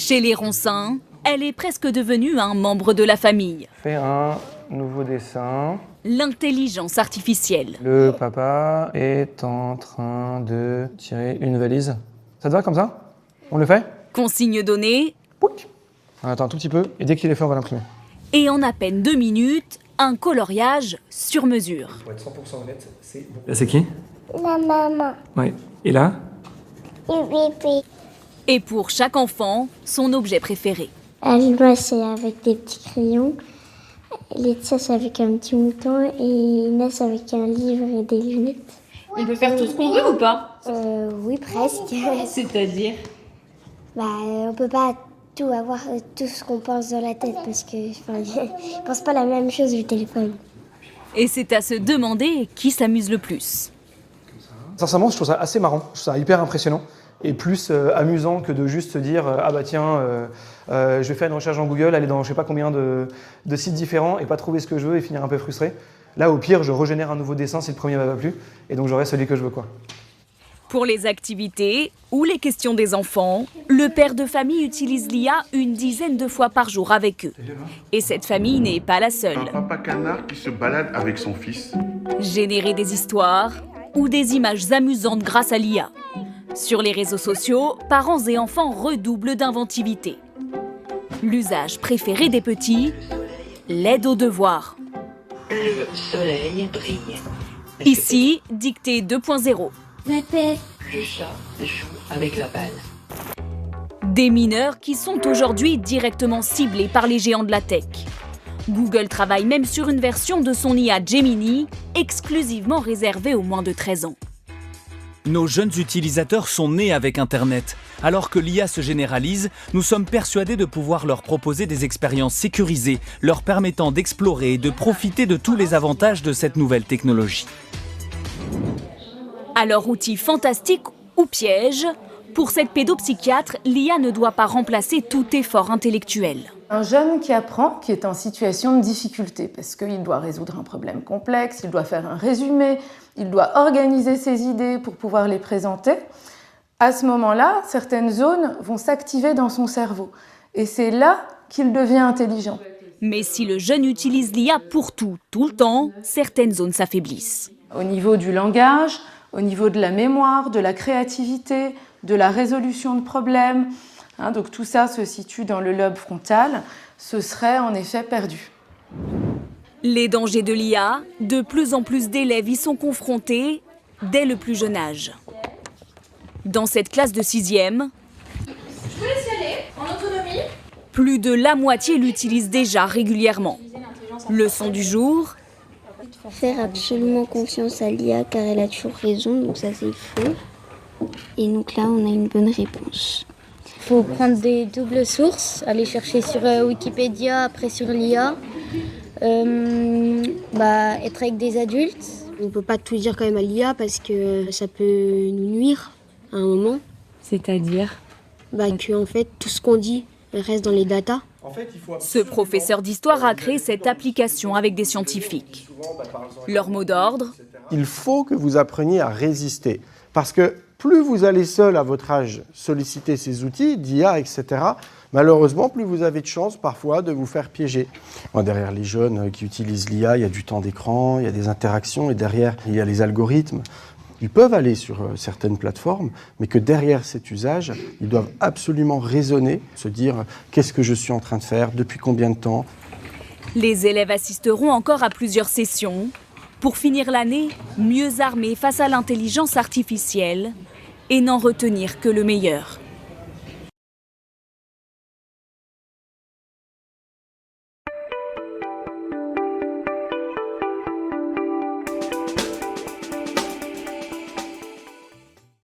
Chez les Roncins, elle est presque devenue un membre de la famille. Fais un nouveau dessin. L'intelligence artificielle. Le papa est en train de tirer une valise. Ça te va comme ça? On le fait? Consigne donnée. Pouc. On attend un tout petit peu et dès qu'il est fait, on va l'imprimer. Et en à peine 2 minutes, un coloriage sur mesure. Pour être 100% honnête, c'est beaucoup. Là, c'est qui? La maman. Ouais. Et là? Le bébé. Et pour chaque enfant, son objet préféré. Alma, c'est avec des petits crayons. Laetitia, c'est avec un petit mouton. Et Inès, avec un livre et des lunettes. On peut faire tout ce qu'on veut ou pas? Oui, presque. C'est-à-dire? On peut pas tout avoir, tout ce qu'on pense dans la tête, parce que je pense pas la même chose du téléphone. Et c'est à se demander qui s'amuse le plus. Sincèrement, je trouve ça assez marrant. Je trouve ça hyper impressionnant. Et plus amusant que de juste se dire ah bah tiens, je vais faire une recherche dans Google, aller dans je sais pas combien de sites différents et pas trouver ce que je veux et finir un peu frustré. Là, au pire, je régénère un nouveau dessin si le premier m'a pas plu et donc j'aurai celui que je veux, quoi. Pour les activités ou les questions des enfants, le père de famille utilise l'IA une dizaine de fois par jour avec eux. Et cette famille n'est pas la seule. Un papa canard qui se balade avec son fils. Générer des histoires ou des images amusantes grâce à l'IA. Sur les réseaux sociaux, parents et enfants redoublent d'inventivité. L'usage préféré des petits, l'aide aux devoirs. Le soleil brille. Ici, dictée 2.0. Le chat joue avec la balle. Des mineurs qui sont aujourd'hui directement ciblés par les géants de la tech. Google travaille même sur une version de son IA Gemini, exclusivement réservée aux moins de 13 ans. Nos jeunes utilisateurs sont nés avec Internet. Alors que l'IA se généralise, nous sommes persuadés de pouvoir leur proposer des expériences sécurisées, leur permettant d'explorer et de profiter de tous les avantages de cette nouvelle technologie. Alors, outil fantastique ou piège, pour cette pédopsychiatre, l'IA ne doit pas remplacer tout effort intellectuel. Un jeune qui apprend, qui est en situation de difficulté, parce qu'il doit résoudre un problème complexe, il doit faire un résumé, il doit organiser ses idées pour pouvoir les présenter. À ce moment-là, certaines zones vont s'activer dans son cerveau. Et c'est là qu'il devient intelligent. Mais si le jeune utilise l'IA pour tout le temps, certaines zones s'affaiblissent. Au niveau du langage, au niveau de la mémoire, de la créativité, de la résolution de problèmes, donc tout ça se situe dans le lobe frontal, ce serait en effet perdu. Les dangers de l'IA, de plus en plus d'élèves y sont confrontés dès le plus jeune âge. Dans cette classe de 6e, Je vous laisse y aller, en autonomie. plus de la moitié l'utilisent déjà régulièrement. Leçon du jour, Faire absolument confiance à l'IA car elle a toujours raison, donc ça c'est faux. Et donc là on a une bonne réponse. Il faut prendre des doubles sources, aller chercher sur Wikipédia, après sur l'IA. Être avec des adultes. On ne peut pas tout dire quand même à l'IA parce que ça peut nous nuire à un moment. C'est-à-dire? Que en fait tout ce qu'on dit reste dans les datas. ce professeur d'histoire a créé cette application avec des scientifiques. Leur mot d'ordre: il faut que vous appreniez à résister. Parce que plus vous allez seul à votre âge solliciter ces outils d'IA, etc., malheureusement, plus vous avez de chances parfois de vous faire piéger. Derrière les jeunes qui utilisent l'IA, il y a du temps d'écran, il y a des interactions, et derrière, il y a les algorithmes. Ils peuvent aller sur certaines plateformes, mais que derrière cet usage, ils doivent absolument raisonner, se dire « qu'est-ce que je suis en train de faire, depuis combien de temps ?» Les élèves assisteront encore à plusieurs sessions pour finir l'année mieux armés face à l'intelligence artificielle et n'en retenir que le meilleur.